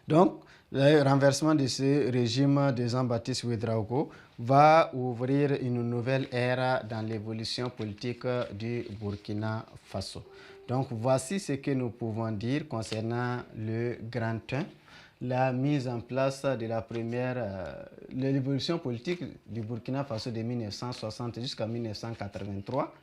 Donc, le renversement de ce régime de Jean-Baptiste Ouédraogo va ouvrir une nouvelle ère dans l'évolution politique du Burkina Faso. Donc, voici ce que nous pouvons dire concernant le Grand 1, la mise en place de la première, l'évolution politique du Burkina Faso de 1960 jusqu'à 1983.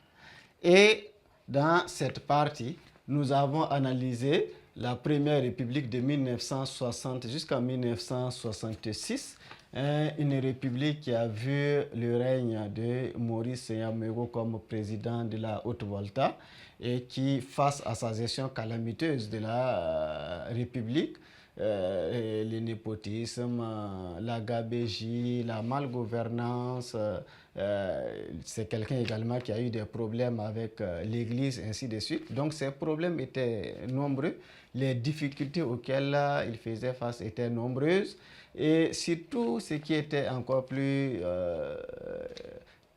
Et dans cette partie, nous avons analysé la première république de 1960 jusqu'à 1966, une république qui a vu le règne de Maurice Yamégo comme président de la Haute-Volta et qui, face à sa gestion calamiteuse de la république, le népotisme, la gabégie, la malgouvernance, c'est quelqu'un également qui a eu des problèmes avec l'Église, ainsi de suite. Donc ces problèmes étaient nombreux, les difficultés auxquelles il faisait face étaient nombreuses et surtout ce qui était encore plus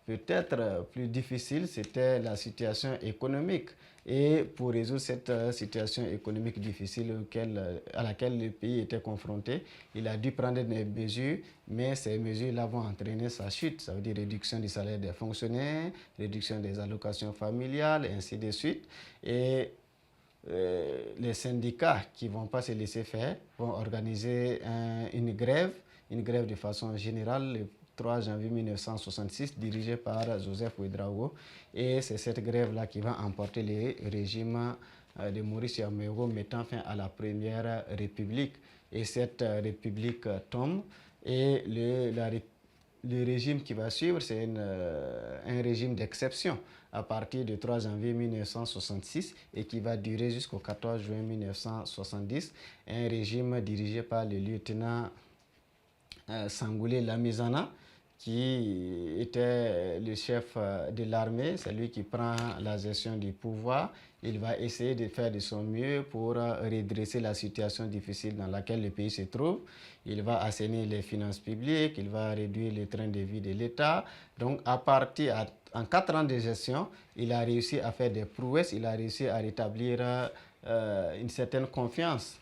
peut-être plus difficile, c'était la situation économique. Et pour résoudre cette situation économique difficile à laquelle le pays était confronté, il a dû prendre des mesures, mais ces mesures-là vont entraîner sa chute. Ça veut dire réduction du salaire des fonctionnaires, réduction des allocations familiales, ainsi de suite. Et les syndicats qui ne vont pas se laisser faire vont organiser une grève de façon générale le 3 janvier 1966 dirigée par Joseph Ouédraogo. Et c'est cette grève-là qui va emporter le régime de Maurice Yamégo, mettant fin à la première république. Et cette république tombe et le régime qui va suivre, c'est un régime d'exception à partir du 3 janvier 1966 et qui va durer jusqu'au 14 juin 1970. Un régime dirigé par le lieutenant Sangoulé Lamizana, qui était le chef de l'armée. C'est lui qui prend la gestion du pouvoir. Il va essayer de faire de son mieux pour redresser la situation difficile dans laquelle le pays se trouve. Il va assainir les finances publiques, il va réduire le train de vie de l'État. Donc, en 4 ans de gestion, il a réussi à faire des prouesses, il a réussi à rétablir une certaine confiance.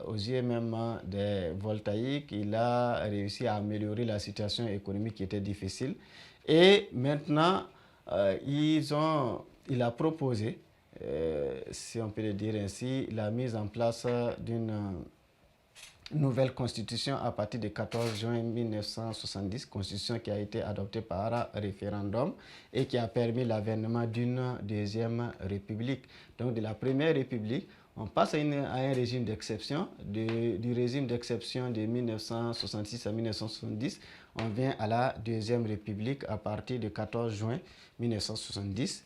Aux yeux même des voltaïques, il a réussi à améliorer la situation économique qui était difficile. Et maintenant, il a proposé, si on peut le dire ainsi, la mise en place d'une nouvelle constitution à partir du 14 juin 1970, constitution qui a été adoptée par référendum et qui a permis l'avènement d'une deuxième république. Donc de la première république, on passe à un régime d'exception. Du régime d'exception de 1966 à 1970, on vient à la deuxième république à partir du 14 juin 1970,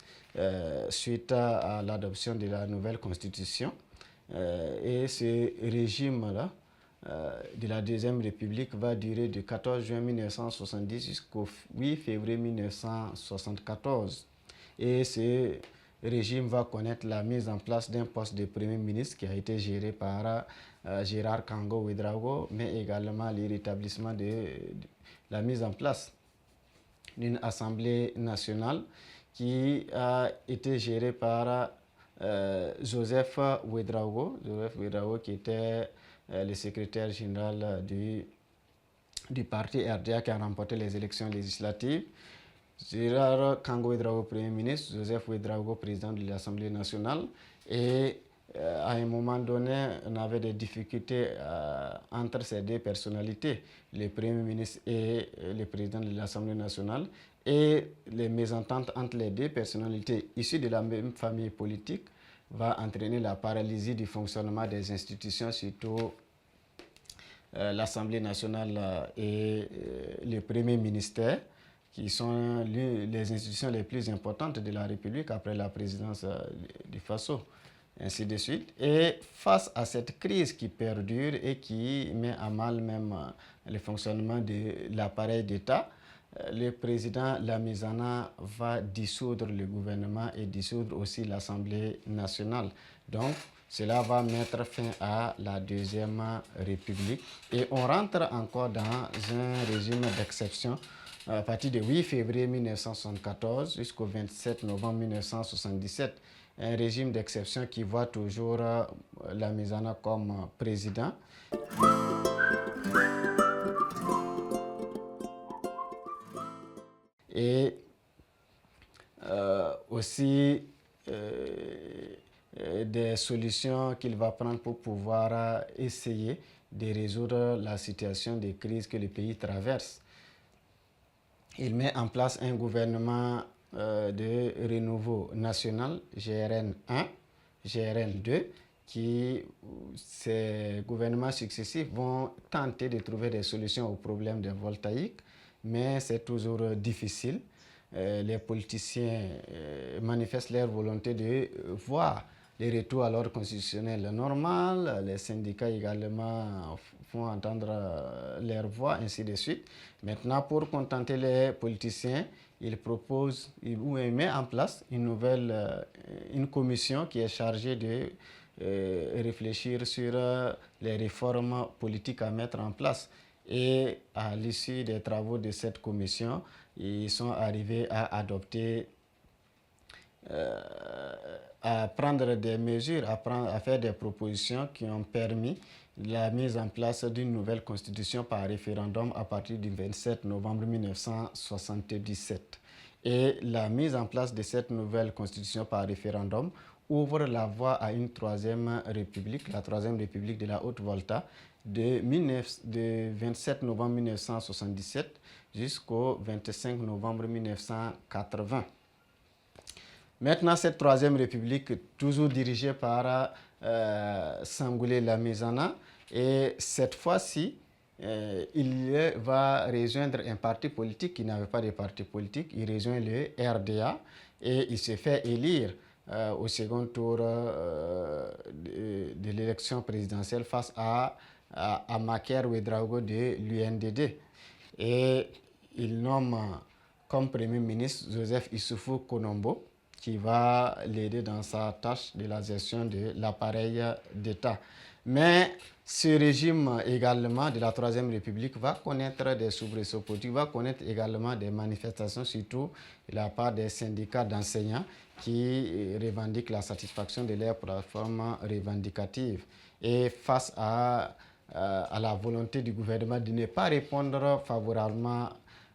suite à l'adoption de la nouvelle constitution. Et ce régime-là, de la Deuxième République va durer du 14 juin 1970 jusqu'au 8 février 1974. Et ce régime va connaître la mise en place d'un poste de Premier ministre qui a été géré par Gérard Kango Ouédraogo, mais également le rétablissement de la mise en place d'une Assemblée nationale qui a été gérée par Joseph Ouédraogo qui était le secrétaire général du parti RDA qui a remporté les élections législatives. Gérard Kango Ouédraogo, Premier ministre, Joseph Ouédraogo, président de l'Assemblée nationale. Et à un moment donné, on avait des difficultés entre ces deux personnalités, le Premier ministre et le président de l'Assemblée nationale. Et les mésententes entre les deux personnalités issues de la même famille politique va entraîner la paralysie du fonctionnement des institutions, surtout l'Assemblée nationale et le Premier ministère, qui sont les institutions les plus importantes de la République après la présidence du Faso, ainsi de suite. Et face à cette crise qui perdure et qui met à mal même le fonctionnement de l'appareil d'État, le président Lamizana va dissoudre le gouvernement et dissoudre aussi l'Assemblée nationale. Donc, cela va mettre fin à la Deuxième République. Et on rentre encore dans un régime d'exception à partir du 8 février 1974 jusqu'au 27 novembre 1977. un régime d'exception qui voit toujours Lamizana comme président. Et aussi des solutions qu'il va prendre pour pouvoir essayer de résoudre la situation de crise que le pays traverse. Il met en place un gouvernement de renouveau national, GRN 1, GRN 2, ces gouvernements successifs vont tenter de trouver des solutions aux problèmes de voltaïque, mais c'est toujours difficile. Les politiciens manifestent leur volonté de voir les retours à l'ordre constitutionnel normal, les syndicats également font entendre leur voix, ainsi de suite. Maintenant, pour contenter les politiciens, il propose ou il met en place une commission qui est chargée de réfléchir sur les réformes politiques à mettre en place. Et à l'issue des travaux de cette commission, ils sont arrivés à adopter, à prendre des mesures, à faire des propositions qui ont permis la mise en place d'une nouvelle constitution par référendum à partir du 27 novembre 1977. Et la mise en place de cette nouvelle constitution par référendum ouvre la voie à une troisième république, la troisième république de la Haute-Volta, de 27 novembre 1977 jusqu'au 25 novembre 1980. Maintenant, cette troisième république, toujours dirigée par Sangoulé Lamizana, et cette fois-ci, il va rejoindre un parti politique qui n'avait pas de parti politique. Il rejoint le RDA et il se fait élire au second tour de l'élection présidentielle face à Maker Ouedraogo de l'UNDD. Et il nomme comme Premier ministre Joseph Issoufou Konombo, qui va l'aider dans sa tâche de la gestion de l'appareil d'État. Mais ce régime également de la Troisième République va connaître des soubresauts politiques, va connaître également des manifestations, surtout de la part des syndicats d'enseignants qui revendiquent la satisfaction de leurs plateformes revendicatives. Et face à la volonté du gouvernement de ne pas répondre favorablement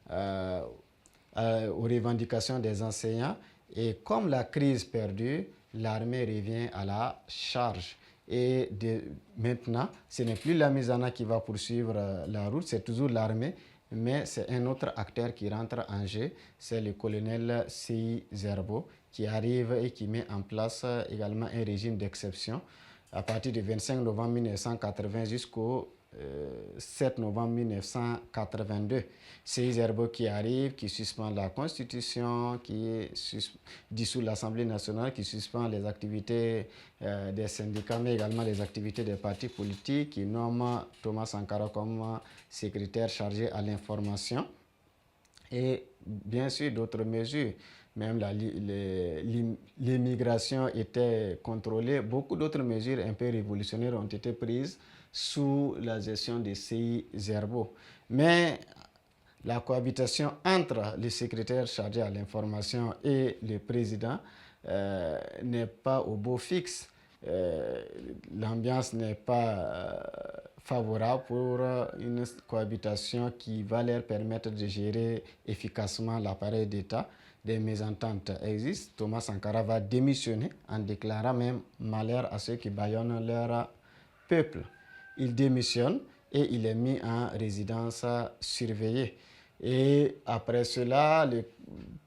aux revendications des enseignants, et comme la crise perdure, l'armée revient à la charge. Et maintenant, ce n'est plus Lamizana qui va poursuivre la route, c'est toujours l'armée, mais c'est un autre acteur qui rentre en jeu, c'est le colonel Sei Zerbo, qui arrive et qui met en place également un régime d'exception à partir du 25 novembre 1980 jusqu'au 7 novembre 1982. C'est Zerbo qui arrive, qui suspend la Constitution, qui dissout l'Assemblée nationale, qui suspend les activités des syndicats, mais également les activités des partis politiques, qui nomme Thomas Sankara comme secrétaire chargé à l'information. Et bien sûr, d'autres mesures. Même l'immigration était contrôlée. Beaucoup d'autres mesures un peu révolutionnaires ont été prises sous la gestion de Sei Zerbo. Mais la cohabitation entre le secrétaire chargé à l'information et le président n'est pas au beau fixe. L'ambiance n'est pas favorable pour une cohabitation qui va leur permettre de gérer efficacement l'appareil d'État. Des mésententes existent. Thomas Sankara va démissionner en déclarant même malheur à ceux qui bâillonnent leur peuple. Il démissionne et il est mis en résidence surveillée. Et après cela, le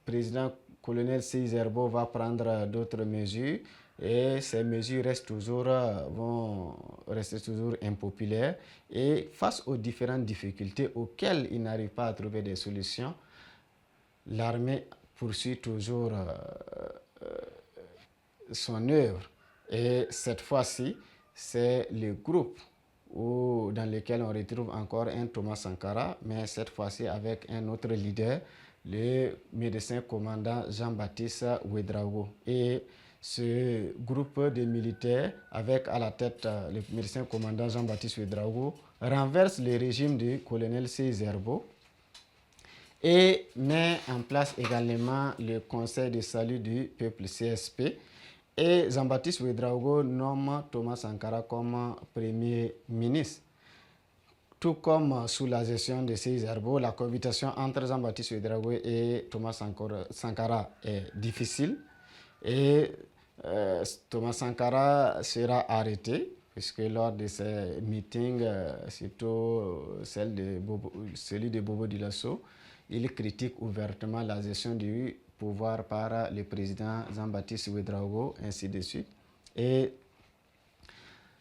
président colonel Sei Zerbo va prendre d'autres mesures et ces mesures vont rester toujours impopulaires. Et face aux différentes difficultés auxquelles il n'arrive pas à trouver des solutions, l'armée poursuit toujours son œuvre. Et cette fois-ci, c'est le groupe dans lequel on retrouve encore un Thomas Sankara, mais cette fois-ci avec un autre leader, le médecin commandant Jean-Baptiste Ouedraogo. Et ce groupe de militaires, avec à la tête le médecin commandant Jean-Baptiste Ouedraogo, renverse le régime du colonel Sei Zerbo et met en place également le Conseil de salut du peuple CSP Et Jean-Baptiste Ouédraogo nomme Thomas Sankara comme Premier ministre. Tout comme sous la gestion de Séïse Herbo, la cohabitation entre Jean-Baptiste Ouédraogo et Thomas Sankara est difficile. Et Thomas Sankara sera arrêté, puisque lors de ces meetings, surtout celui de Bobo Dioulasso, il critique ouvertement la gestion du pouvoir par le président Jean-Baptiste Ouédraogo, ainsi de suite. Et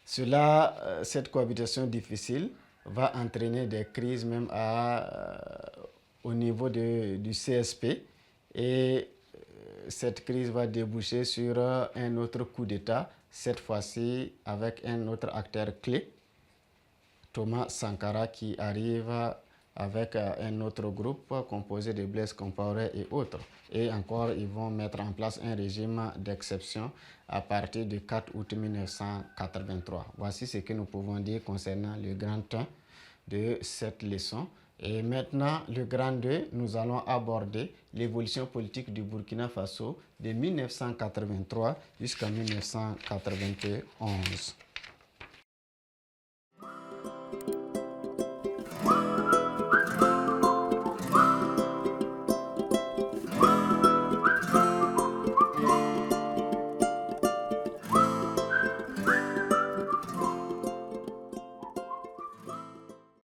cette cohabitation difficile va entraîner des crises même au niveau du CSP. Et cette crise va déboucher sur un autre coup d'État, cette fois-ci avec un autre acteur clé, Thomas Sankara, qui arrive avec un autre groupe composé de Blaise Compaoré et autres. Et encore, ils vont mettre en place un régime d'exception à partir du 4 août 1983. Voici ce que nous pouvons dire concernant le grand 1 de cette leçon. Et maintenant, le grand 2, nous allons aborder l'évolution politique du Burkina Faso de 1983 jusqu'à 1991.